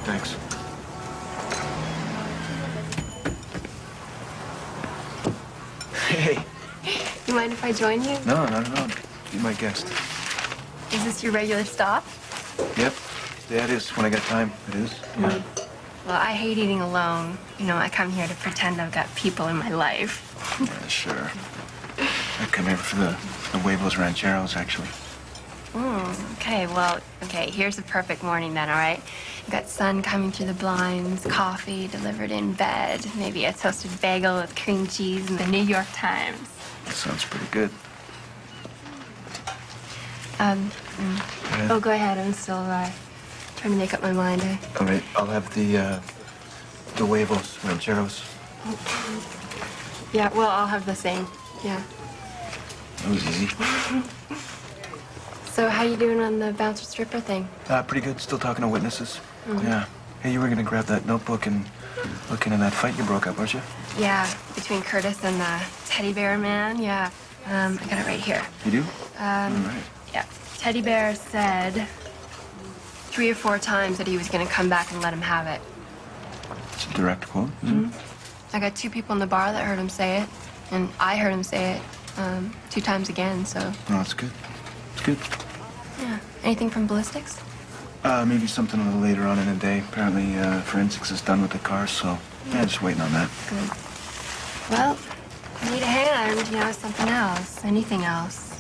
thanks. Hey. You mind if I join you? No, not at all. Be my guest. Is this your regular stop? Yep. Yeah, it is. When I got time, it is. Yeah. Well, I hate eating alone. You know, I come here to pretend I've got people in my life. Yeah, sure. I come here for the huevos rancheros, actually. Okay, well, here's a perfect morning then, all right? You got sun coming through the blinds, coffee delivered in bed, maybe a toasted bagel with cream cheese and the New York Times. That sounds pretty good. Oh, go ahead. I'm still trying to make up my mind. All right, I'll have the huevos rancheros. Yeah, well, I'll have the same. Yeah. That was easy. So how you doing on the bouncer stripper thing? Pretty good. Still talking to witnesses. Yeah. Hey, you were gonna grab that notebook and look into that fight you broke up, weren't you? Yeah, between Curtis and the teddy bear man. Yeah. I got it right here. You do? All right. Yeah. Teddy bear said 3 or 4 times that he was gonna come back and let him have it. It's a direct quote, isn't it? I got 2 people in the bar that heard him say it, and I heard him say it 2 times again, so. No, that's good. It's good. Yeah. Anything from ballistics? Maybe something a little later on in the day. Apparently, forensics is done with the car, so yeah, just waiting on that. Good. Well, I need a hand, you know, something else, anything else.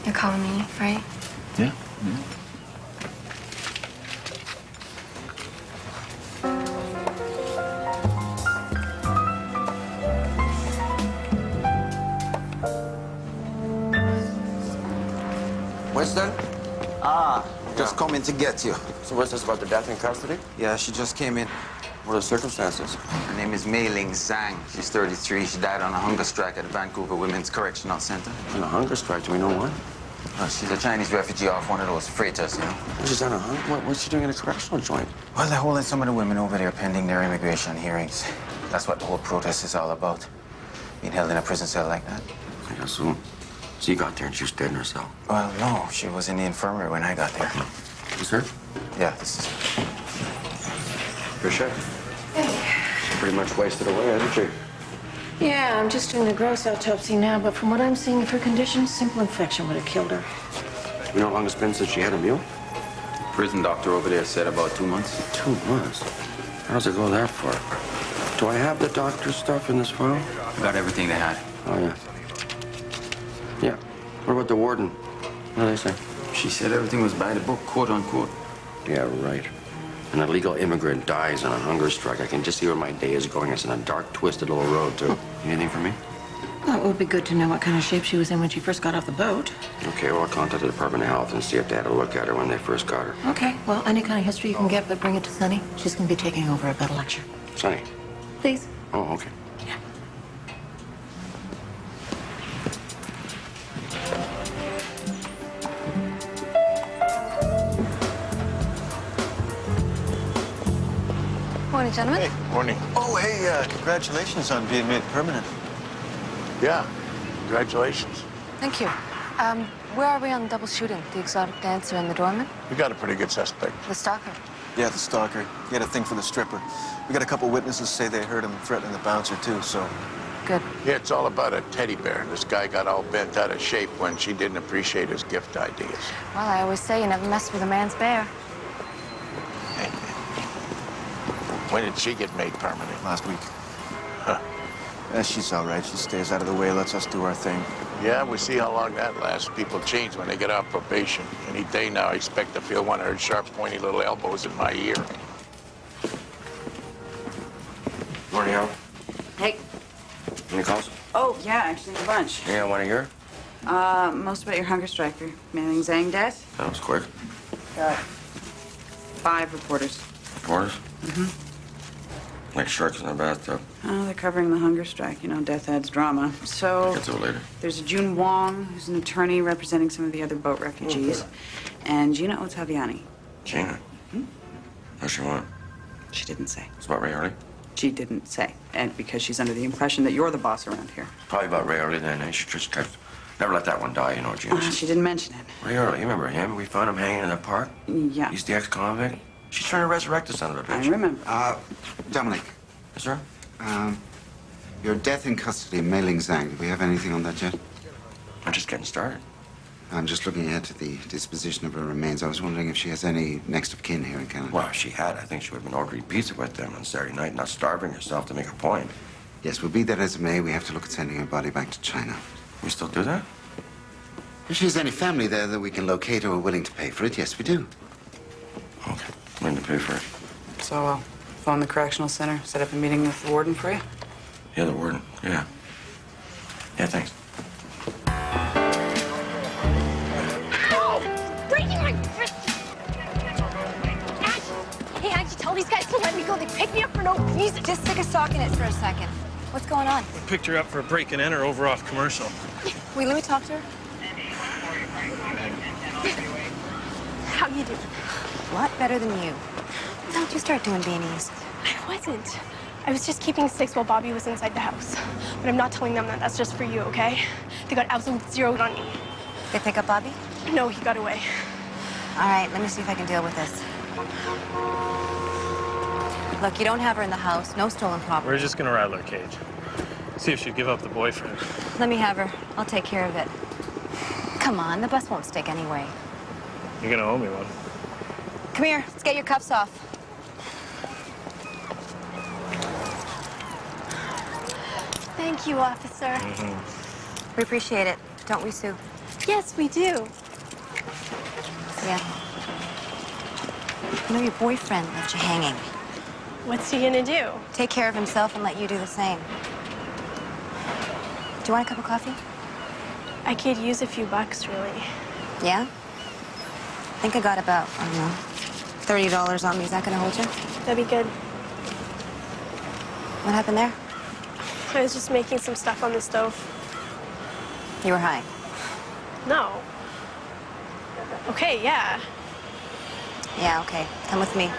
You're calling me, right? Yeah. Winston? Just coming to get you. So what's this about the death in custody? Yeah, she just came in. What are the circumstances? Her name is Mei Ling Zhang. She's 33. She died on a hunger strike at the Vancouver Women's Correctional Center. On a hunger strike, do we know why? She's a Chinese refugee off one of those freighters, you know. She's on a hunger? What's she doing in a correctional joint? Well, they're holding some of the women over there pending their immigration hearings. That's what the whole protest is all about. Being held in a prison cell like that. I guess so. So you got there and she was dead in her cell. Well, no, she was in the infirmary when I got there. Is her? Yeah, this is her. Bishop? She pretty much wasted away, hasn't she? Yeah, I'm just doing a gross autopsy now, but from what I'm seeing of her condition, simple infection would have killed her. You know how long it's been since she had a meal? Prison doctor over there said about 2 months. 2 months? How does it go that far? Do I have the doctor's stuff in this file? Got everything they had. Oh, yeah. Yeah. What about the warden? What do they say? She said everything was by the book, quote unquote. Yeah, right. An illegal immigrant dies on a hunger strike. I can just see where my day is going. It's in a dark, twisted little road, too. Anything for me? Well, it would be good to know what kind of shape she was in when she first got off the boat. Okay, well, I'll contact the Department of Health and see if they had a look at her when they first got her. Okay, well, any kind of history you can get, but bring it to Sunny. She's going to be taking over a bit of lecture. Sonny. Please. Oh, okay. Yeah. Morning, gentlemen. Hey, morning. Oh, hey, congratulations on being made permanent. Yeah, congratulations. Thank you. Where are we on double shooting? The exotic dancer and the doorman? We got a pretty good suspect. The stalker? Yeah, the stalker. He had a thing for the stripper. We got a couple witnesses say they heard him threatening the bouncer, too, so... Good. Yeah, it's all about a teddy bear. This guy got all bent out of shape when she didn't appreciate his gift ideas. Well, I always say you never mess with a man's bear. Hey, when did she get made permanent? Last week. Huh. Yeah, she's all right. She stays out of the way, lets us do our thing. Yeah, we see how long that lasts. People change when they get off probation. Any day now, I expect to feel one of her sharp, pointy little elbows in my ear. Morning, Al. Hey. Any calls? Oh, yeah, actually a bunch. Yeah, want to hear? Most about your hunger striker. Manning Zhang death. That was quick. Got 5 reporters. Reporters? Like sharks in the bathtub. Oh, they're covering the hunger strike. You know, death adds drama. So Get to it later. there's a June Wong, who's an attorney representing some of the other boat refugees, and Gina Ottaviani. Gina? What's she want? She didn't say. It's about Ray Harley? She didn't say. And because she's under the impression that you're the boss around here. Probably about Ray Harley then. Eh? She just kept... Never let that one die, you know, Gina. She didn't mention it. Ray Harley, you remember him? We found him hanging in the park? Yeah. He's the ex-convict. She's trying to resurrect the son of a bitch. I remember. Dominic, Yes, sir? your death in custody, Mei Ling Zhang. Do we have anything on that yet? I'm just getting started. I'm just looking ahead to the disposition of her remains. I was wondering if she has any next of kin here in Canada. Well, if she had, I think she would have been ordering pizza with them on Saturday night, not starving herself to make a point. Yes, well, be that as it may, we have to look at sending her body back to China. We still do that? If she has any family there that we can locate or are willing to pay for it, yes, we do. Okay. Willing to pay for it. So I'll phone the correctional center, set up a meeting with the warden for you. Yeah, the warden. Yeah. Yeah, thanks. Breaking my wrist! Hey, how'd you tell these guys to let me go? They picked me up for no reason. Just stick a sock in it for a second. What's going on? We picked her up for a break and enter over off commercial. Will you let me talk to her? How you doing? A lot better than you. Don't you start doing beanies. I wasn't. I was just keeping 6 while Bobby was inside the house. But I'm not telling them that. That's just for you, okay? They got absolute zeroed on me. They pick up Bobby? No, he got away. All right, let me see if I can deal with this. Look, you don't have her in the house. No stolen property. We're just gonna rattle her cage. See if she'll give up the boyfriend. Let me have her. I'll take care of it. Come on, the bus won't stick anyway. You're gonna owe me one. Come here, let's get your cuffs off. Thank you, officer. We appreciate it, don't we, Sue? Yes, we do. Yeah. You know, your boyfriend left you hanging. What's he gonna do? Take care of himself and let you do the same. Do you want a cup of coffee? I could use a few bucks, really. Yeah? I think I got about, I don't know, $30 on me. Is that gonna hold you? That'd be good. What happened there? I was just making some stuff on the stove. You were high. No. Okay, yeah. Yeah, okay. Come with me.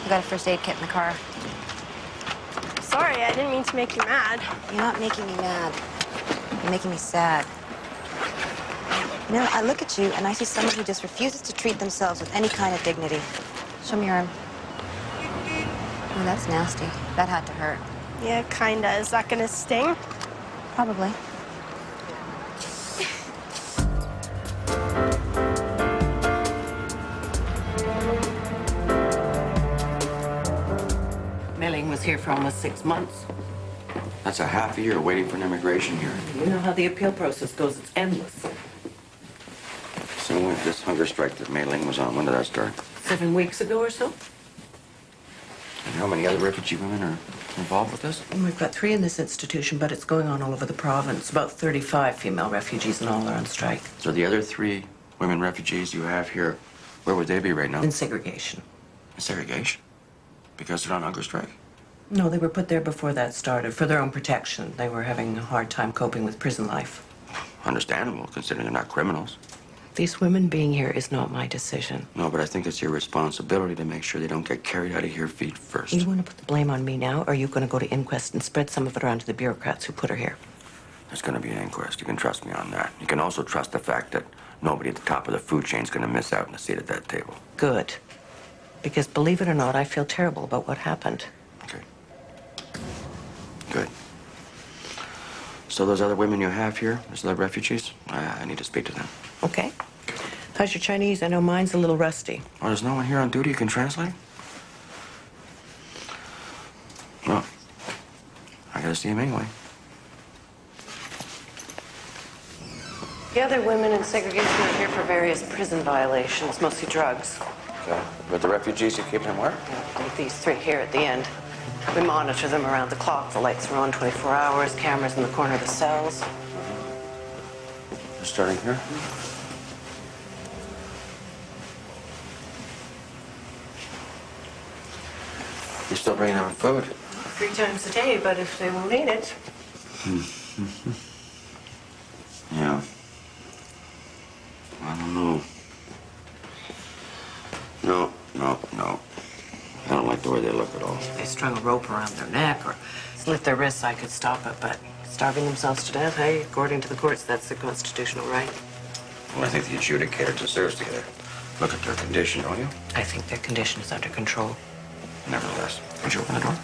I got a first aid kit in the car. Sorry, I didn't mean to make you mad. You're not making me mad. You're making me sad. You know, I look at you and I see someone who just refuses to treat themselves with any kind of dignity. Show me your arm. Oh, that's nasty. That had to hurt. Yeah, kinda. Is that gonna sting? Probably. Melling was here for almost 6 months. That's a half a year waiting for an immigration hearing. You know how the appeal process goes. It's endless. So when this hunger strike that Mei Ling was on, when did that start? 7 weeks ago or so. And how many other refugee women are involved with this? We've got 3 in this institution, but it's going on all over the province. About 35 female refugees and all are on strike. So the other 3 women refugees you have here, where would they be right now? In segregation. Segregation? Because they're on hunger strike? No, they were put there before that started, for their own protection. They were having a hard time coping with prison life. Understandable, considering they're not criminals. These women being here is not my decision. No, but I think it's your responsibility to make sure they don't get carried out of here feet first. You want to put the blame on me now, or are you going to go to inquest and spread some of it around to the bureaucrats who put her here? There's going to be an inquest. You can trust me on that. You can also trust the fact that nobody at the top of the food chain is going to miss out on a seat at that table. Good. Because believe it or not, I feel terrible about what happened. Okay. Good. So those other women you have here, those other refugees, I need to speak to them. Okay. How's your Chinese? I know mine's a little rusty. Oh, there's no one here on duty who can translate? Well, I gotta see him anyway. The other women in segregation are here for various prison violations, mostly drugs. Okay. But the refugees, you keep them where? Like these 3 here at the end. We monitor them around the clock. The lights are on 24 hours, cameras in the corner of the cells. They're starting here? You still bringing them food? 3 times a day, but if they will need it. Yeah. I don't know. No. I don't like the way they look at all. If they strung a rope around their neck or slit their wrists, I could stop it, but starving themselves to death, hey, according to the courts, that's their constitutional right. Well, I think the adjudicator deserves to get a look at their condition, don't you? I think their condition is under control. Nevertheless, would you open the door?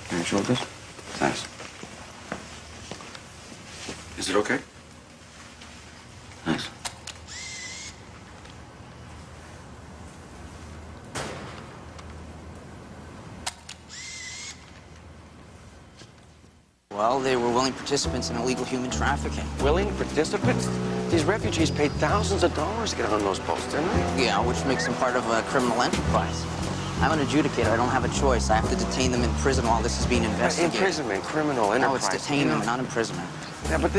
Can you show this? Thanks. Is it okay? Thanks. Well, they were willing participants in illegal human trafficking. Willing participants? These refugees paid thousands of dollars to get on those boats, didn't they? Yeah, which makes them part of a criminal enterprise. I'm an adjudicator. I don't have a choice. I have to detain them in prison while this is being investigated. Imprisonment, criminal No, enterprise. it's detainment, not imprisonment. Yeah, but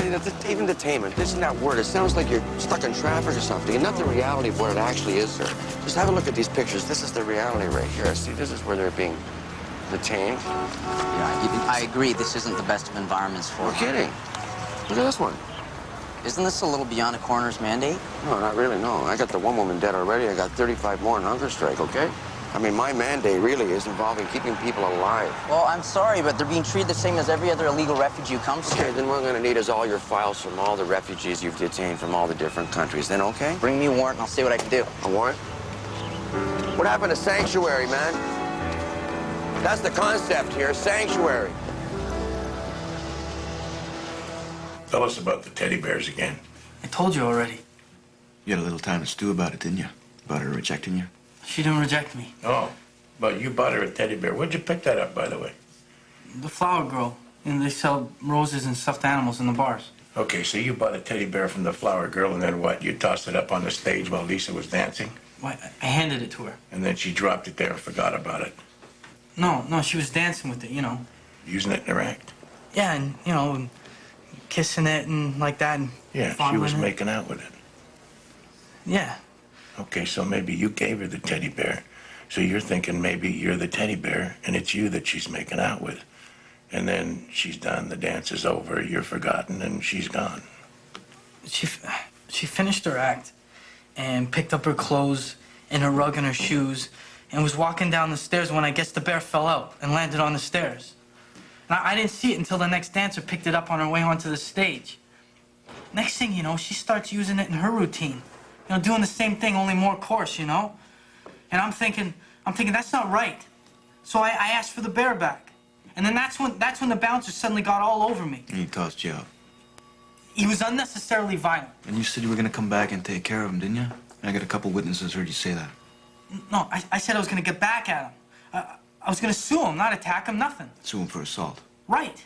even detainment, isn't that word? It sounds like you're stuck in traffic or something, and not the reality of what it actually is, sir. Just have a look at these pictures. This is the reality right here. See, this is where they're being detained. Yeah, I agree. This isn't the best of environments for No them. kidding. Look at this one. Isn't this a little beyond a coroner's mandate? No, not really, no. I got the one woman dead already. I got 35 more in hunger strike, okay? I mean, my mandate really is involving keeping people alive. Well, I'm sorry, but they're being treated the same as every other illegal refugee who comes Okay, here. then what we're gonna need is all your files from all the refugees you've detained from all the different countries. Then okay? Bring me a warrant and I'll see what I can do. A warrant? What happened to sanctuary, man? That's the concept here, sanctuary. Tell us about the teddy bears again. I told you already. You had a little time to stew about it, didn't you? About her rejecting you? She didn't reject me. Oh, but you bought her a teddy bear. Where'd you pick that up, by the way? The flower girl. And they sell roses and stuffed animals in the bars. Okay, so you bought a teddy bear from the flower girl, and then what? You tossed it up on the stage while Lisa was dancing? Why, I handed it to her. And then she dropped it there and forgot about it, No, she was dancing with it, you know. using it in her act? Yeah, and, you know, and kissing it and like that. And Yeah, she fondling was it. making out with it. Yeah. Okay, so maybe you gave her the teddy bear. So you're thinking maybe you're the teddy bear, and it's you that she's making out with. And then she's done, the dance is over, you're forgotten, and she's gone. She finished her act and picked up her clothes and her rug and her shoes and was walking down the stairs when I guess the bear fell out and landed on the stairs. And I didn't see it until the next dancer picked it up on her way onto the stage. Next thing you know, she starts using it in her routine. You know, doing the same thing, only more coarse, you know? And I'm thinking, that's not right. So I asked for the bear back. And then that's when the bouncer suddenly got all over me. And he tossed you out. He was unnecessarily violent. And you said you were gonna come back and take care of him, didn't you? And I got a couple witnesses heard you say that. No, I said I was gonna get back at him. I was gonna sue him, not attack him, nothing. Sue him for assault. Right.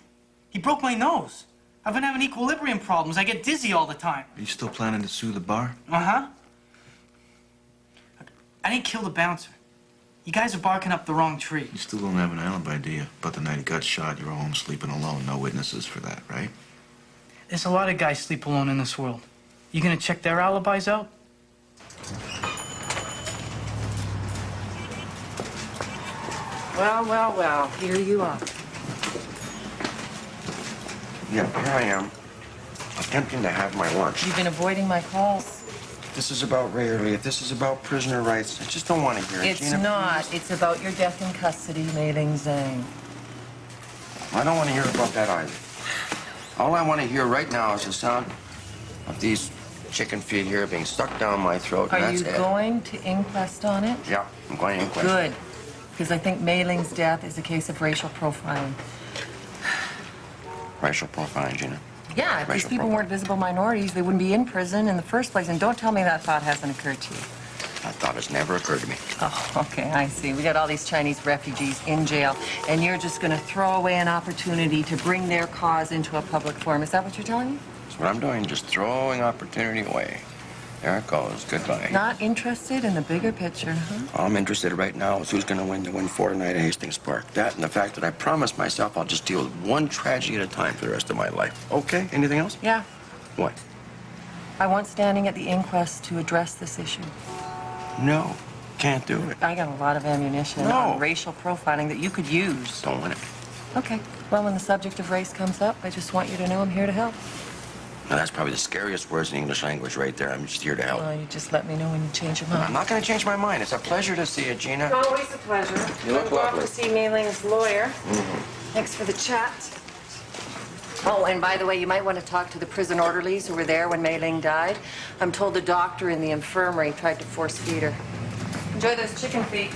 He broke my nose. I've been having equilibrium problems. I get dizzy all the time. Are you still planning to sue the bar? Uh-huh. I didn't kill the bouncer. You guys are barking up the wrong tree. You still don't have an alibi, do you? But the night he got shot, you were home sleeping alone. No witnesses for that, right? There's a lot of guys sleep alone in this world. You gonna check their alibis out? Well, here you are. Yeah, here I am, attempting to have my lunch. You've been avoiding my calls. This is about Ray Early. This is about prisoner rights. I just don't want to hear it, It's Gina, not. please. It's about your death in custody, Mei Ling Zhang. I don't want to hear about that either. All I want to hear right now is the sound of these chicken feet here being stuck down my throat, and Are that's you it. going to inquest on it? Yeah, I'm going to inquest. Good. Because I think Mei Ling's death is a case of racial profiling. Racial profiling, Gina. Yeah, if these Racial people profiling. weren't visible minorities, they wouldn't be in prison in the first place. And don't tell me that thought hasn't occurred to you. That thought has never occurred to me. Oh, okay, I see. We got all these Chinese refugees in jail, and you're just going to throw away an opportunity to bring their cause into a public forum. Is that what you're telling me? That's what I'm doing, just throwing opportunity away. There it goes. Goodbye. Not interested in the bigger picture, huh? All I'm interested in right now is who's going to win the Win 4 tonight at Hastings Park. That and the fact that I promised myself I'll just deal with one tragedy at a time for the rest of my life. Okay? Anything else? Yeah. What? I want standing at the inquest to address this issue. No. Can't do it. I got a lot of ammunition No. on racial profiling that you could use. Don't want it. Okay. Well, when the subject of race comes up, I just want you to know I'm here to help. Now, that's probably the scariest words in the English language right there. I'm just here to help. Well, you just let me know when you change your I'm mind. not going to change my mind. It's a pleasure to see you, Gina. Always a pleasure. You look I'm going lovely. to see Mei Ling's lawyer. Thanks for the chat. Oh, and by the way, you might want to talk to the prison orderlies who were there when Mei Ling died. I'm told the doctor in the infirmary tried to force feed her. Enjoy those chicken feet.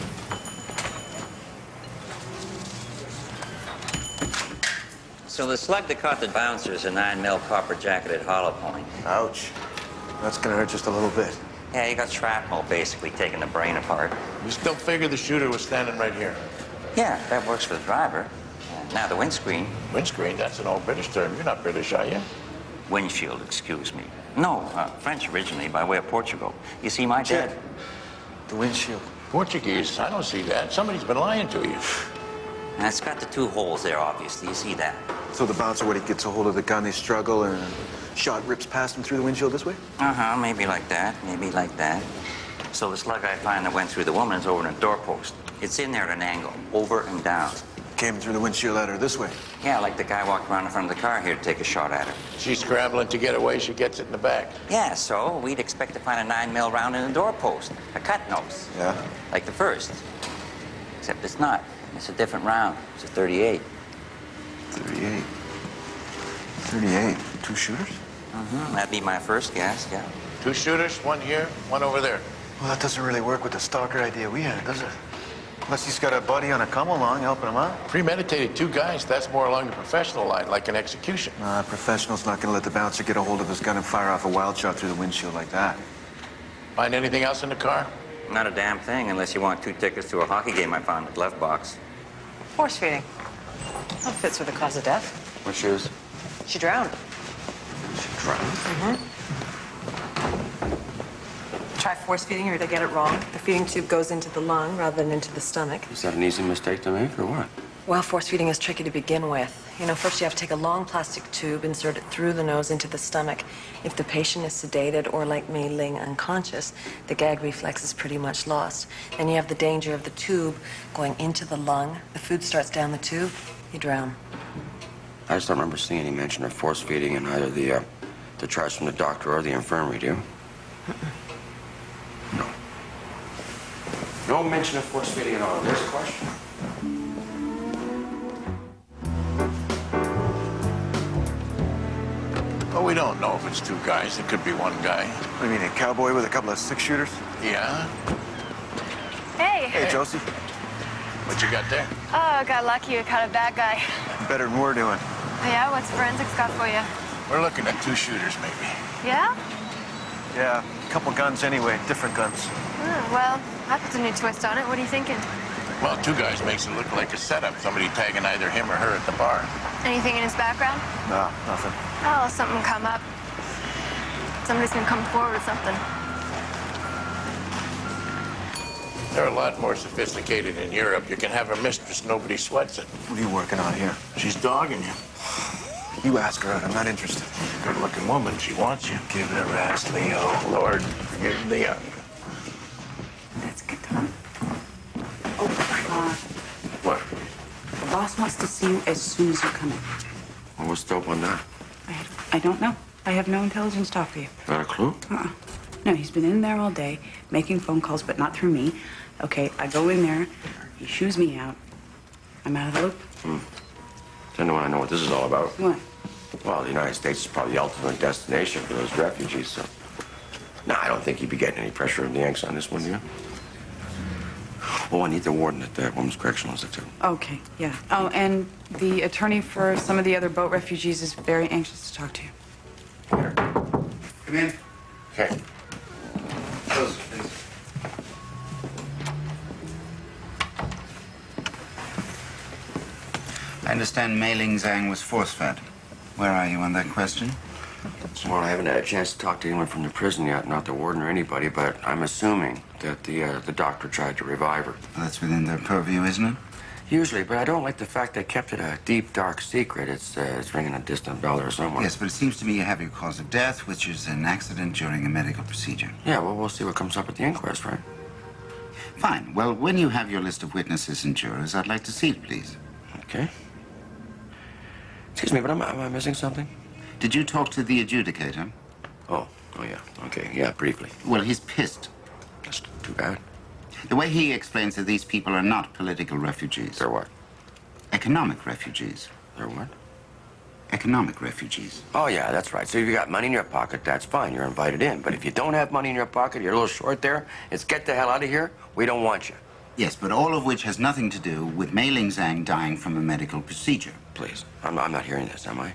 So the slug that caught the bouncer is a 9mm copper jacketed hollow point. Ouch. That's gonna hurt just a little bit. Yeah, you got shrapnel basically taking the brain apart. You still figure the shooter was standing right here? Yeah, that works for the driver. Now the windscreen. Windscreen? That's an old British term. You're not British, are you? Windshield, excuse me. No, French originally, by way of Portugal. You see, my dad... The windshield. Portuguese? I don't see that. Somebody's been lying to you. And it's got the 2 holes there, obviously. You see that? So the bouncer, when he gets a hold of the gun, they struggle and a shot rips past him through the windshield this way? Uh-huh, maybe like that, maybe like that. So the slug I find that went through the woman is over in a doorpost. It's in there at an angle, over and down. Came through the windshield at her this way. Yeah, like the guy walked around in front of the car here to take a shot at her. She's scrambling to get away. She gets it in the back. Yeah, so we'd expect to find a 9mm round in the doorpost. A cut nose. Yeah? Like the first. Except it's not. It's a different round. It's a 38. 38. 38. 2 shooters? Mm-hmm. That'd be my first guess, yeah. 2 shooters, 1 here, 1 over there. Well, that doesn't really work with the stalker idea we had, does it? Unless he's got a buddy on a come along helping him out. Premeditated 2 guys, that's more along the professional line, like an execution. Nah, professional's not gonna let the bouncer get a hold of his gun and fire off a wild shot through the windshield like that. Find anything else in the car? Not a damn thing, unless you want 2 tickets to a hockey game I found in the glove box. Force feeding. That fits with the cause of death. What shoes? She drowned. She drowned? Try force feeding her to get it wrong. The feeding tube goes into the lung rather than into the stomach. Is that an easy mistake to make, or what? Well, force feeding is tricky to begin with. You know, first you have to take a long plastic tube, insert it through the nose into the stomach. If the patient is sedated or, like Mei Ling, unconscious, the gag reflex is pretty much lost. Then you have the danger of the tube going into the lung. The food starts down the tube, you drown. I just don't remember seeing any mention of force feeding in either the charts from the doctor or the infirmary, do you? No. No mention of force feeding at all. There's a question. Well, we don't know if it's 2 guys. It could be 1 guy. What do you mean, a cowboy with a couple of 6-shooters? Yeah? Hey. Hey, Josie. What you got there? Oh, got lucky. I caught a bad guy. Better than we're doing. Yeah, what's forensics got for you? We're looking at 2 shooters, maybe. Yeah? Yeah, a couple guns anyway, different guns. Oh, well, that puts a new twist on it. What are you thinking? Well, 2 guys makes it look like a setup. Somebody tagging either him or her at the bar. Anything in his background? No, nothing. Oh, something come up. Somebody's gonna come forward with something. They're a lot more sophisticated in Europe. You can have a mistress, nobody sweats it. What are you working on here? She's dogging you. You ask her out. I'm not interested. Good-looking woman. She wants you. Give it a rest, Leo. Lord, forgive the young. That's good. Oh, What? the boss wants to see you as soon as you come in. Well, what's dope on that? I don't know. I have no intelligence to offer you. Got a clue? No, he's been in there all day, making phone calls, but not through me. Okay, I go in there, he shoos me out. I'm out of the loop. Tend to want to know what this is all about. What? Well, the United States is probably the ultimate destination for those refugees, so... No, I don't think you'd be getting any pressure from the Yanks on this one, do you? Oh, I need the warden at the Women's Correctional Institute. Okay, yeah. Oh, and the attorney for some of the other boat refugees is very anxious to talk to you. Come in. Okay. Close, please. I understand Mei Ling Zhang was force-fed. Where are you on that question? Well, I haven't had a chance to talk to anyone from the prison yet, not the warden or anybody, but I'm assuming that the doctor tried to revive her. Well, that's within their purview, isn't it? Usually, but I don't like the fact they kept it a deep, dark secret. It's ringing a distant bell there somewhere. Yes, but it seems to me you have your cause of death, which is an accident during a medical procedure. Yeah, well, we'll see what comes up at the inquest, right? Fine. Well, when you have your list of witnesses and jurors, I'd like to see it, please. Okay. Excuse me, but am I missing something? Did you talk to the adjudicator? Oh, yeah. Okay, yeah, briefly. Well, he's pissed. That's too bad. The way he explains that these people are not political refugees. They're what? Economic refugees. They're what? economic refugees. Oh, yeah, that's right. So if you got money in your pocket, that's fine. You're invited in. But if you don't have money in your pocket, you're a little short there, it's get the hell out of here. We don't want you. Yes, but all of which has nothing to do with Mei Ling Zhang dying from a medical procedure. Please, I'm not hearing this, am I?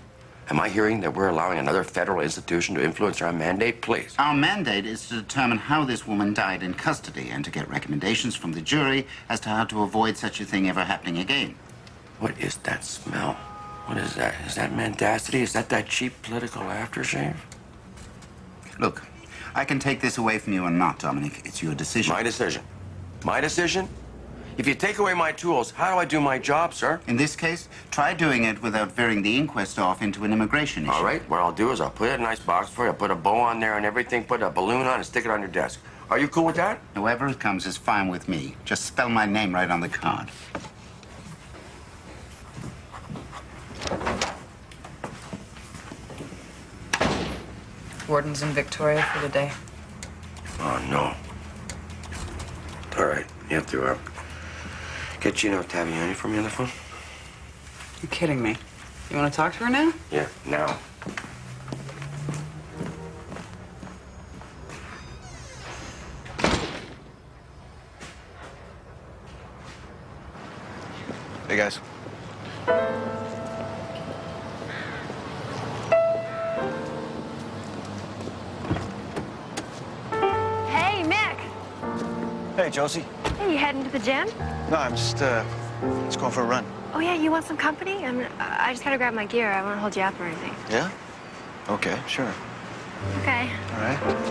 Am I hearing that we're allowing another federal institution to influence our mandate? Please. Our mandate is to determine how this woman died in custody and to get recommendations from the jury as to how to avoid such a thing ever happening again. What is that smell? What is that? Is that mendacity? Is that cheap political aftershave? Look, I can take this away from you or not, Dominic. It's your decision. My decision. My decision? If you take away my tools, how do I do my job, sir? In this case, try doing it without veering the inquest off into an immigration issue. All right, what I'll do is I'll put it in a nice box for you. I'll put a bow on there and everything, put a balloon on and stick it on your desk. Are you cool with that? Whoever it comes is fine with me. Just spell my name right on the card. Warden's in Victoria for the day. Oh, no. All right, you have to get Gino Taviani for me on the phone? You're kidding me. You want to talk to her now? Yeah, now. Hey, guys. Hey, Mick. Hey, Josie. Hey, you heading to the gym? No, I'm just going for a run. Oh, yeah, you want some company? I just gotta grab my gear. I won't hold you up or anything. Yeah? Okay, sure. Okay. All right.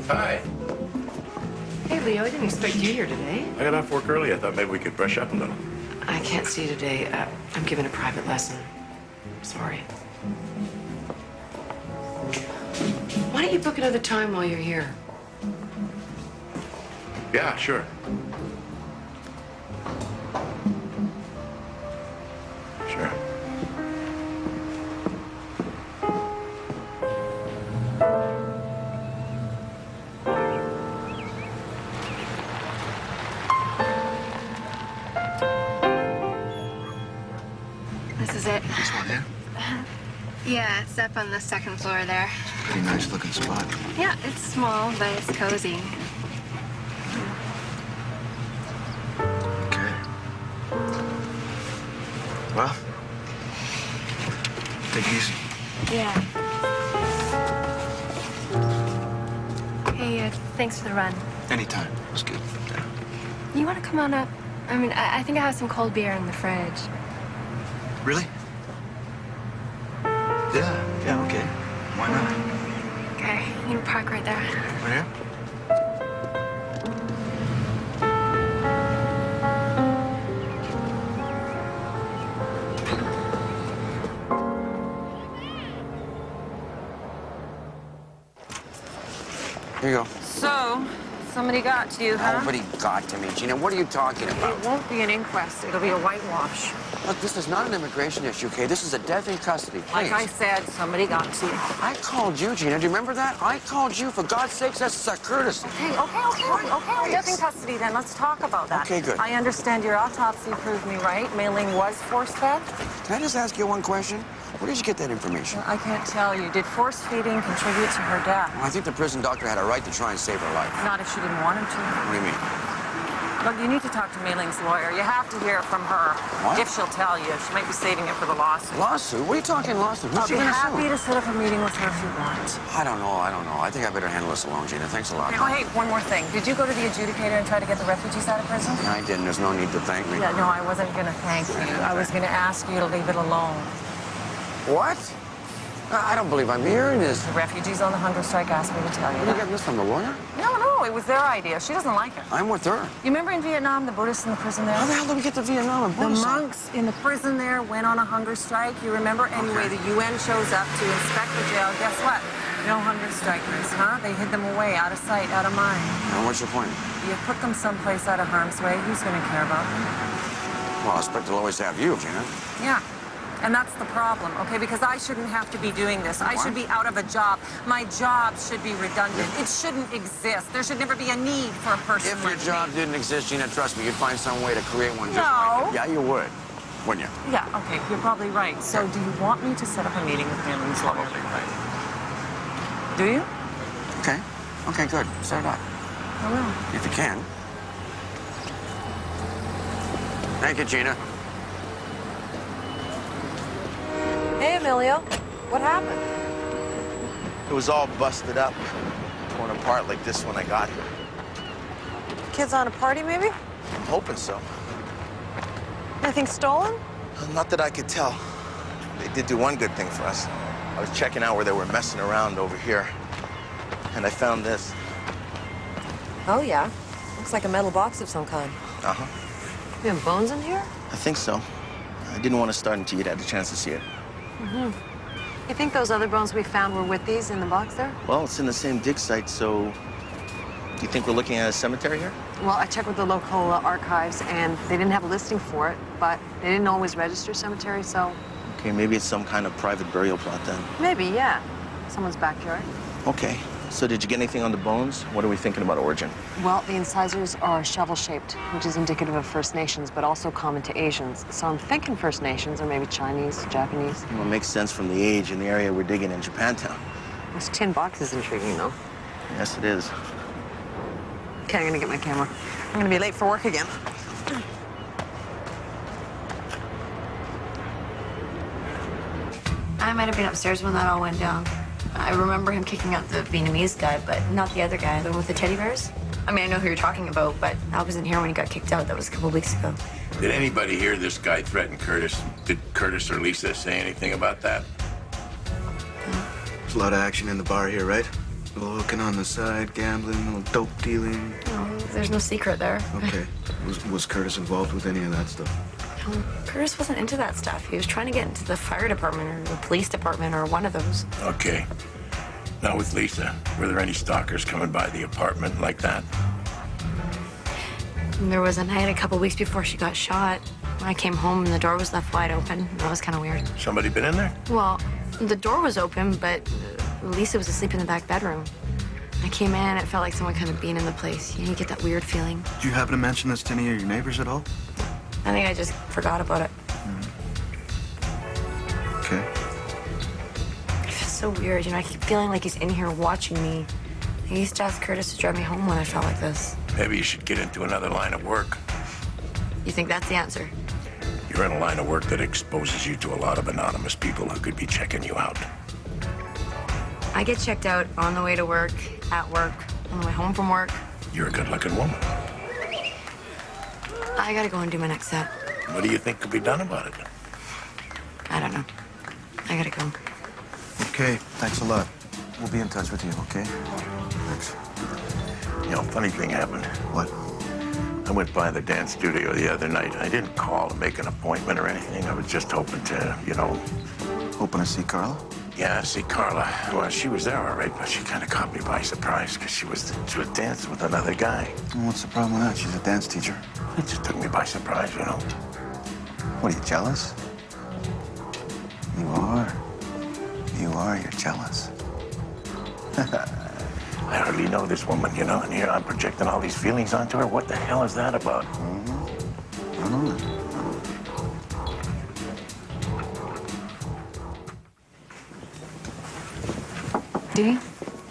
Hi. Hey, Leo, I didn't expect you here today. I got off work early. I thought maybe we could brush up a little. I can't see you today. I'm giving a private lesson. Sorry. Why don't you book another time while you're here? Yeah, sure. Sure. This is it. This one here? Yeah, it's up on the second floor there. Pretty nice looking spot. Yeah, it's small, but it's cozy. Okay. Well, take it easy. Yeah. Hey, thanks for the run. Anytime. It was good. Yeah. You want to come on up? I mean, I think I have some cold beer in the fridge. Really? Yeah, okay. Why not? Okay, you can park right there. Right here? Here you go. So, somebody got to you, huh? Nobody got to me, Gina. What are you talking about? It won't be an inquest. It'll be a whitewash. Look, this is not an immigration issue, okay? This is a death in custody. Please. Like I said, somebody got to you. I called you, Gina. Do you remember that? I called you. For God's sakes, that's a courtesy. Okay, death in custody then. Let's talk about that. Okay, good. I understand your autopsy proved me right. Mei Ling was force-fed. Can I just ask you one question? Where did you get that information? I can't tell you. Did force feeding contribute to her death? Well, I think the prison doctor had a right to try and save her life. Not if she didn't want him to. What do you mean? Look, you need to talk to Mei Ling's lawyer. You have to hear it from her. What? If she'll tell you. She might be saving it for the lawsuit. Lawsuit? What are you talking lawsuit? Who's I'll she be gonna happy sue? to set up a meeting with her if you want. I don't know. I think I better handle this alone, Gina. Thanks a lot. Oh, hey, one more thing. Did you go to the adjudicator and try to get the refugees out of prison? I didn't. There's no need to thank me. Yeah, no, I wasn't going to thank you. I was going to ask you to leave it alone. What? I don't believe I'm hearing this. The refugees on the hunger strike asked me to tell you Are you that. getting this from the lawyer? No, it was their idea. She doesn't like it. I'm with her. You remember in Vietnam, the Buddhists in the prison there? How the hell did we get to Vietnam and The Buddhists? monks in the prison there went on a hunger strike. You remember? Anyway, the UN shows up to inspect the jail. Guess what? No hunger strikers, huh? They hid them away, out of sight, out of mind. Now, what's your point? You put them someplace out of harm's way, who's going to care about them? Well, I expect they'll always have you, Gina. Yeah. And that's the problem, okay? Because I shouldn't have to be doing this. I should be out of a job. My job should be redundant. It shouldn't exist. There should never be a need for a person If your like job me. didn't exist, Gina, trust me, you'd find some way to create one just No. like it. Yeah, you would. Wouldn't you? Yeah, okay, you're probably right. So do you want me to set up a meeting with Mayling's lawyer? Do you? Okay. Okay, good. Set it up. I will. If you can. Thank you, Gina. Hey, Emilio. What happened? It was all busted up, torn apart like this when I got here. Kids on a party, maybe? I'm hoping so. Anything stolen? Not that I could tell. They did do one good thing for us. I was checking out where they were messing around over here, and I found this. Oh, yeah. Looks like a metal box of some kind. Uh-huh. You have bones in here? I think so. I didn't want to start until you'd had the chance to see it. Mm-hmm. You think those other bones we found were with these in the box there? Well, it's in the same dig site, so do you think we're looking at a cemetery here? Well, I checked with the local archives, and they didn't have a listing for it, but they didn't always register cemeteries, so Okay, maybe it's some kind of private burial plot then. maybe, yeah. Someone's backyard. Okay, so did you get anything on the bones? What are we thinking about origin? Well, the incisors are shovel-shaped, which is indicative of First Nations, but also common to Asians. So I'm thinking First Nations, or maybe Chinese, Japanese. Well, it makes sense from the age and the area we're digging in Japantown. This tin box is intriguing, though. Yes, it is. Okay, I'm gonna get my camera. I'm gonna be late for work again. I might have been upstairs when that all went down. I remember him kicking out the Vietnamese guy, but not the other guy, the one with the teddy bears. I mean, I know who you're talking about, but I wasn't here when he got kicked out. That was a couple weeks ago. Did anybody hear this guy threaten Curtis? Did Curtis or Lisa say anything about that? There's a lot of action in the bar here, right? A little hooking on the side, gambling, a little dope dealing. No, there's no secret there. Okay. Was Curtis involved with any of that stuff? No, Curtis wasn't into that stuff. He was trying to get into the fire department or the police department or one of those. Okay. Now with Lisa, were there any stalkers coming by the apartment like that? And there was a night a couple weeks before she got shot. I came home and the door was left wide open. That was kind of weird. Somebody been in there? Well, the door was open, but Lisa was asleep in the back bedroom. I came in, it felt like someone kind of being in the place. You get that weird feeling. Did you happen to mention this to any of your neighbors at all? I think I just forgot about it. Okay. It feels so weird, I keep feeling like he's in here watching me. I used to ask Curtis to drive me home when I felt like this. Maybe you should get into another line of work. You think that's the answer? You're in a line of work that exposes you to a lot of anonymous people who could be checking you out. I get checked out on the way to work, at work, on the way home from work. You're a good-looking woman. I gotta go and do my next set. What do you think could be done about it? I don't know. I gotta go. Okay, thanks a lot. We'll be in touch with you, okay? Thanks. You know, funny thing happened. What? I went by the dance studio the other night. I didn't call to make an appointment or anything. I was just hoping to, Hoping to see Carla? Yeah, see Carla. Well, she was there all right, but she kind of caught me by surprise because she was dancing with another guy. Well, what's the problem with that? She's a dance teacher. It just took me by surprise, What, are you jealous? You are. You're jealous. I hardly know this woman, and here I'm projecting all these feelings onto her. What the hell is that about? I don't know. Dee?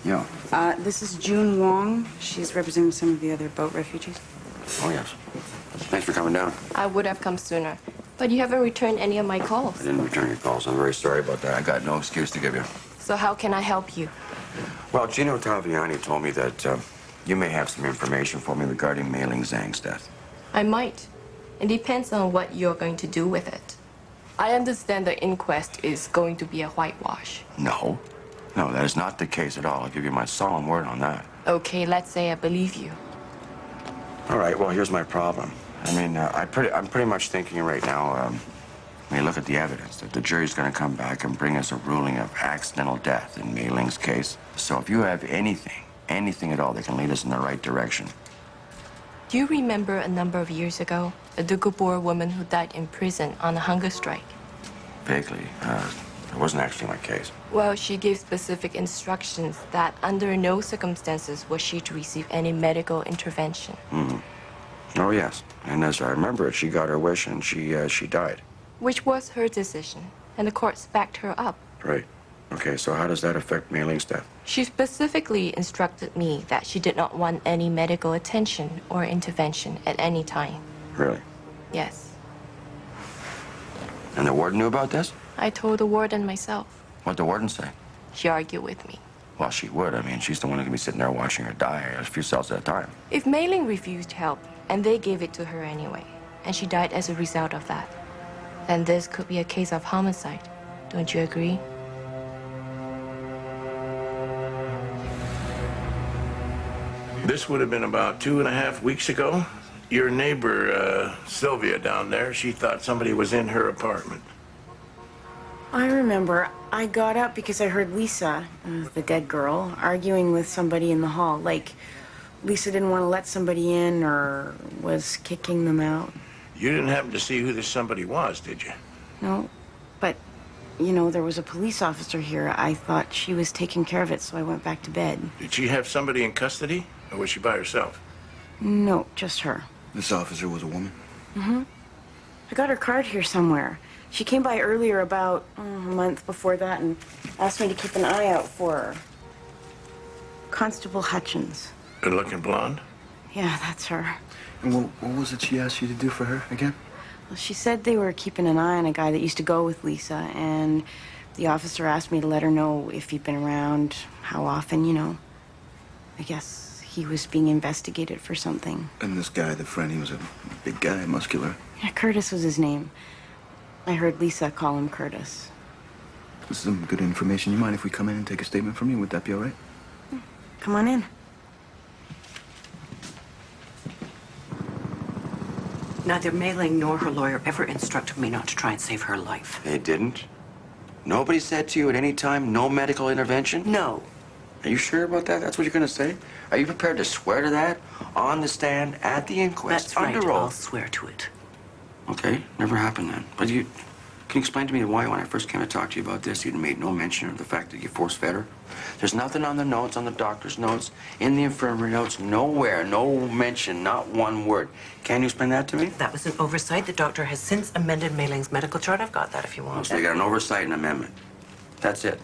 Yeah. This is June Wong. She's representing some of the other boat refugees. Oh, yes. Thanks for coming down. I would have come sooner, but you haven't returned any of my calls. I didn't return your calls. I'm very sorry about that. I got no excuse to give you. So how can I help you? Well, Gino Taviani told me that you may have some information for me regarding Mei Ling Zhang's death. I might. It depends on what you're going to do with it. I understand the inquest is going to be a whitewash. No. No, that is not the case at all. I'll give you my solemn word on that. Okay, let's say I believe you. All right, well, here's my problem. I mean, I'm pretty much thinking right now, I mean, look at the evidence. That the jury's going to come back and bring us a ruling of accidental death in Mei Ling's case. So if you have anything at all that can lead us in the right direction. Do you remember a number of years ago, a Dugubor woman who died in prison on a hunger strike? Vaguely. It wasn't actually my case. Well, she gave specific instructions that under no circumstances was she to receive any medical intervention. Oh, yes. And as I remember it, she got her wish and she died. Which was her decision, and the courts backed her up. Right. Okay, so how does that affect Mei Ling's death? She specifically instructed me that she did not want any medical attention or intervention at any time. Really? Yes. And the warden knew about this? I told the warden myself. What'd the warden say? She argued with me. Well, she would. I mean, she's the one who's gonna be sitting there watching her die a few cells at a time. If Mei Ling refused help, and they gave it to her anyway, and she died as a result of that, then this could be a case of homicide. Don't you agree? This would have been about 2.5 weeks ago. Your neighbor, Sylvia, down there, she thought somebody was in her apartment. I remember. I got up because I heard Lisa, the dead girl, arguing with somebody in the hall. Like, Lisa didn't want to let somebody in or was kicking them out. You didn't happen to see who this somebody was, did you? No, but, you know, there was a police officer here. I thought she was taking care of it, so I went back to bed. Did she have somebody in custody, or was she by herself? No, just her. This officer was a woman? Mm-hmm. I got her card here somewhere. She came by earlier about a month before that and asked me to keep an eye out for her. Constable Hutchins. Good-looking blonde? Yeah, that's her. And what was it she asked you to do for her again? Well, she said they were keeping an eye on a guy that used to go with Lisa, and the officer asked me to let her know if he'd been around, how often, you know. I guess he was being investigated for something. And this guy, the friend, he was a big guy, muscular. Yeah, Curtis was his name. I heard Lisa call him Curtis. This is some good information. You mind if we come in and take a statement from you? Would that be all right? Come on in. Neither Mei Ling nor her lawyer ever instructed me not to try and save her life. They didn't? Nobody said to you at any time, no medical intervention? No. Are you sure about that? That's what you're gonna say? Are you prepared to swear to that on the stand at the inquest? That's right. Under I'll oath? swear to it. Okay, never happened then. But can you explain to me why, when I first came to talk to you about this, you'd made no mention of the fact that you force-fed her? There's nothing on the notes, on the doctor's notes, in the infirmary notes, nowhere, no mention, not one word. Can you explain that to me? That was an oversight. The doctor has since amended Mei Ling's medical chart. I've got that if you want. So you got an oversight and amendment. That's it.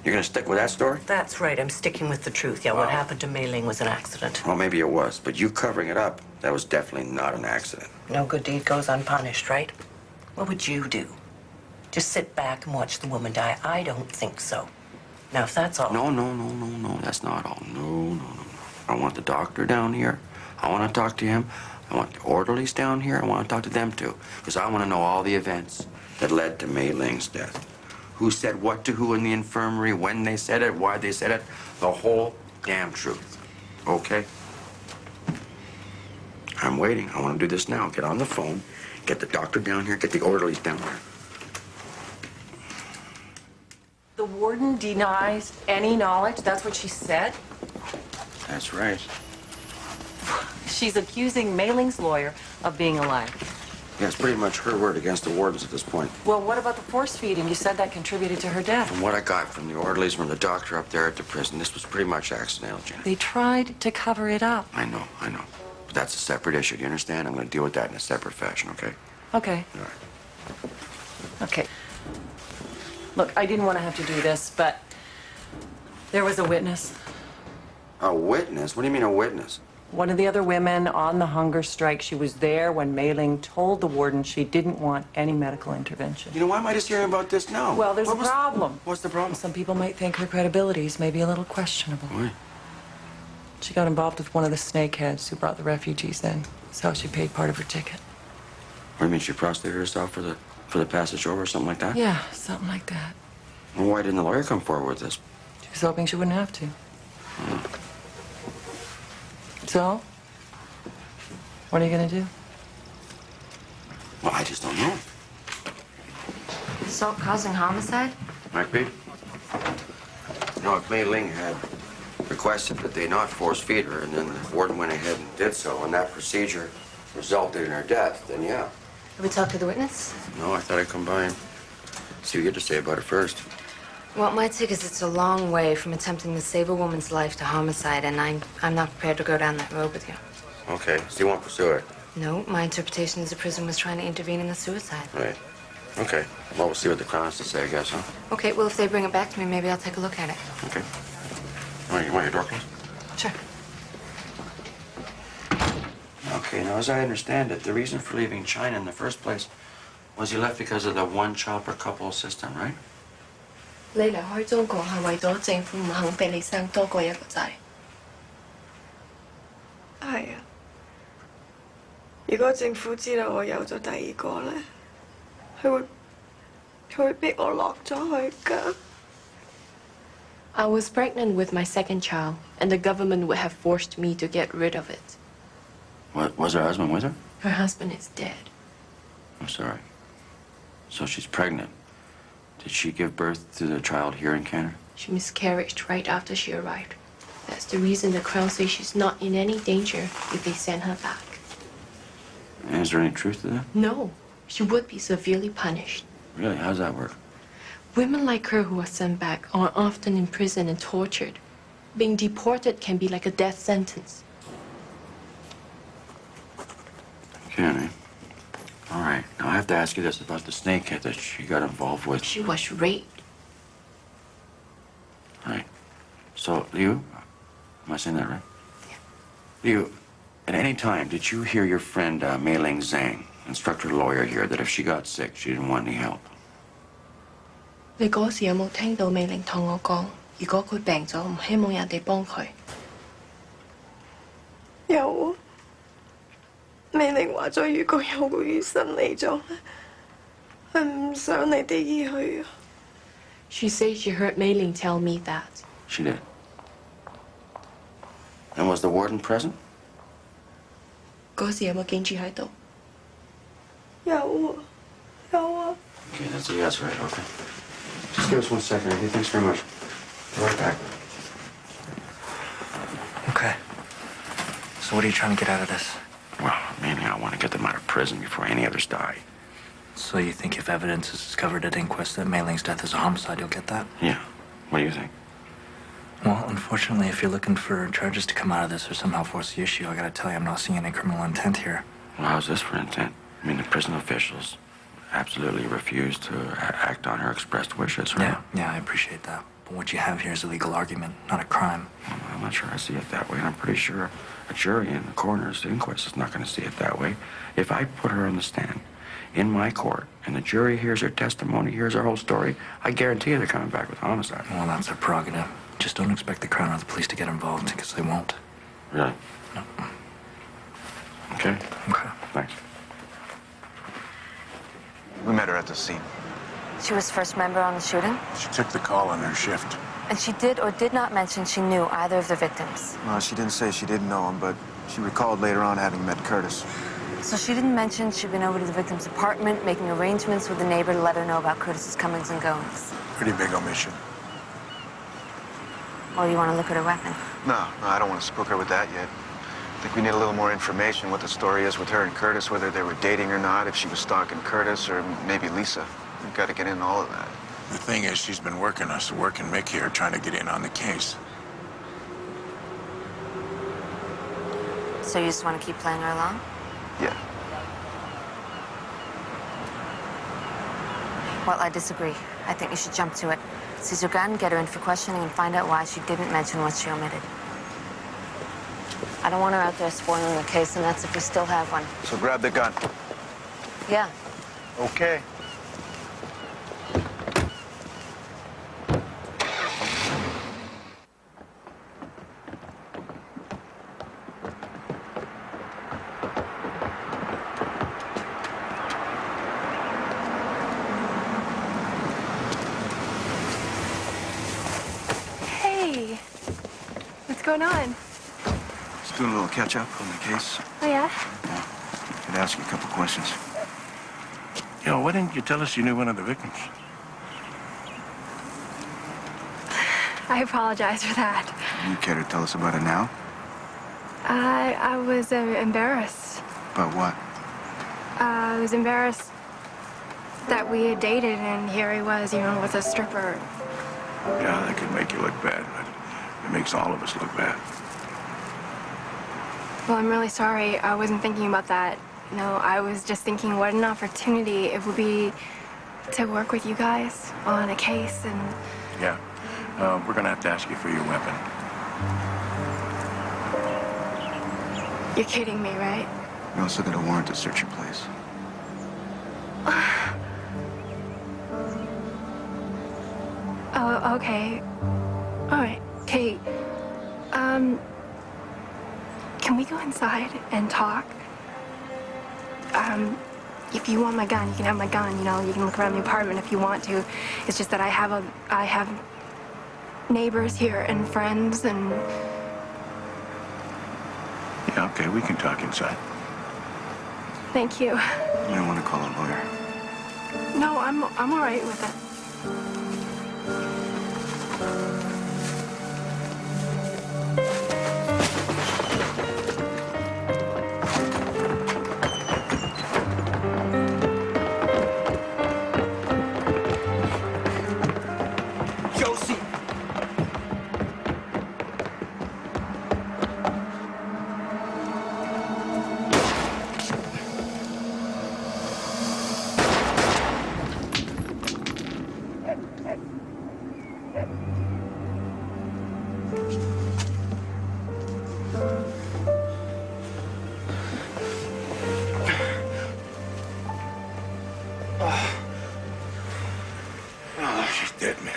You're gonna stick with that story? That's right. I'm sticking with the truth. Yeah, what happened to Mei Ling was an accident. Well, maybe it was, but you covering it up, that was definitely not an accident. No good deed goes unpunished, right? What would you do? Just sit back and watch the woman die? I don't think so. Now, if that's all... No, that's not all. No. I want the doctor down here. I want to talk to him. I want the orderlies down here. I want to talk to them, too. Because I want to know all the events that led to Mei Ling's death. Who said what to who in the infirmary, when they said it, why they said it. The whole damn truth. Okay? I'm waiting. I want to do this now. Get on the phone. Get the doctor down here. Get the orderlies down here. The warden denies any knowledge. That's what she said. That's right. She's accusing Mei Ling's lawyer of being a liar. Yeah, it's pretty much her word against the warden's at this point. Well, what about the force feeding? You said that contributed to her death. From what I got from the orderlies, from the doctor up there at the prison, this was pretty much accidental, Janet. They tried to cover it up. I know. But that's a separate issue. Do you understand? I'm going to deal with that in a separate fashion, okay? Okay. All right. Okay. Look, I didn't want to have to do this, but there was a witness. A witness? What do you mean a witness? One of the other women on the hunger strike. She was there when Mei Ling told the warden she didn't want any medical intervention. You know, why am I just hearing about this now? Well, there's a problem. What's the problem? Some people might think her credibility is maybe a little questionable. Why? She got involved with one of the snakeheads who brought the refugees in. So she paid part of her ticket. What do you mean, she prostituted herself for the passage over or something like that? Yeah, something like that. Well, why didn't the lawyer come forward with this? She was hoping she wouldn't have to. So, what are you gonna do? Well, I just don't know. Assault causing homicide? Might be. You know, if Mei Ling had requested that they not force feed her, and then the warden went ahead and did so, and that procedure resulted in her death, then yeah. Have we talked to the witness? No, I thought I'd come by and see what you had to say about it first. Well, my take is it's a long way from attempting to save a woman's life to homicide, and I'm not prepared to go down that road with you. Okay, so you won't pursue it? No, my interpretation is the prison was trying to intervene in the suicide. Right. Okay. Well, we'll see what the Crown has to say, I guess, huh? Okay, well, if they bring it back to me, maybe I'll take a look at it. Okay. You want your door closed? Sure. Okay, now, as I understand it, the reason for leaving China in the first place was you left because of the one-child per couple system, right? 你離開中國係為咗政府唔肯俾你生多過一個仔。係啊，如果政府知道我有咗第二個咧，佢會逼我落咗去㗎。I was pregnant with my second child, and the government would have forced me to get rid of it. What, was her husband with her? Her husband is dead. I'm sorry. So she's pregnant. Did she give birth to the child here in Canada? She miscarried right after she arrived. That's the reason the Crown says she's not in any danger if they send her back. And is there any truth to that? No, she would be severely punished. Really? How does that work? Women like her who are sent back are often imprisoned and tortured. Being deported can be like a death sentence. Okay. All right. Now, I have to ask you this about the snakehead that she got involved with. She was raped. Right. So, Liu, am I saying that right? Yeah. Liu, at any time, did you hear your friend Mei Ling Zhang instruct her lawyer here that if she got sick, she didn't want any help? 你嗰時有冇聽到美玲同我講，如果佢病咗，唔希望人哋幫佢？有啊，美玲話咗，如果有個醫生嚟咗咧，佢唔想你哋醫佢啊。She said she heard Mei Ling tell me that. She did. And was the warden present? 嗰時有冇警署喺度？有啊，有啊。 Okay, that's a yes, right? Okay. Just give us 1 second, okay? Thanks very much. Be right back. Okay. So what are you trying to get out of this? Well, mainly I want to get them out of prison before any others die. So you think if evidence is discovered at inquest that Mei Ling's death is a homicide, you'll get that? Yeah. What do you think? Well, unfortunately, if you're looking for charges to come out of this or somehow force the issue, I gotta tell you, I'm not seeing any criminal intent here. Well, how's this for intent? I mean, the prison officials absolutely refused to act on her expressed wishes, right? Yeah, I appreciate that. But what you have here is a legal argument, not a crime. Well, I'm not sure I see it that way, and I'm pretty sure a jury in the coroner's inquest is not going to see it that way. If I put her on the stand in my court and the jury hears her testimony, hears her whole story, I guarantee you they're coming back with homicide. Well, that's their prerogative. Just don't expect the Crown or the police to get involved, because they won't. Really? No. Okay. Okay. Thanks. We met her at the scene. She was first member on the shooting? She took the call on her shift. And she did or did not mention she knew either of the victims? Well, she didn't say she didn't know him, but she recalled later on having met Curtis. So she didn't mention she'd been over to the victim's apartment, making arrangements with the neighbor to let her know about Curtis's comings and goings? Pretty big omission. Or you want to look at her weapon? No, I don't want to spook her with that yet. I think we need a little more information, what the story is with her and Curtis, whether they were dating or not, if she was stalking Curtis or maybe Lisa. We've got to get into all of that. The thing is, she's been working us, working Mick here, trying to get in on the case. So you just want to keep playing her along? Yeah. Well, I disagree. I think you should jump to it. Seize her gun, get her in for questioning, and find out why she didn't mention what she omitted. I don't want her out there spoiling the case, and that's if we still have one. So grab the gun. Yeah. Okay. Hey, what's going on? Just doing a little catch-up on the case. Oh, yeah? Could ask you a couple questions. Yo, why didn't you tell us you knew one of the victims? I apologize for that. You care to tell us about it now? I was embarrassed. About what? I was embarrassed that we had dated, and here he was, with a stripper. Yeah, that could make you look bad, but it makes all of us look bad. Well, I'm really sorry. I wasn't thinking about that. I was just thinking what an opportunity it would be to work with you guys on a case, and... Yeah. We're gonna have to ask you for your weapon. You're kidding me, right? We also got a warrant to search your place. Oh, okay. All right. Okay. Can we go inside and talk? If you want my gun, you can have my gun. You can look around the apartment if you want to. It's just that I have neighbors here and friends and... Yeah, okay, we can talk inside. Thank you. You might want to call a lawyer. No, I'm all right with it. Josie! Oh, she's dead, man.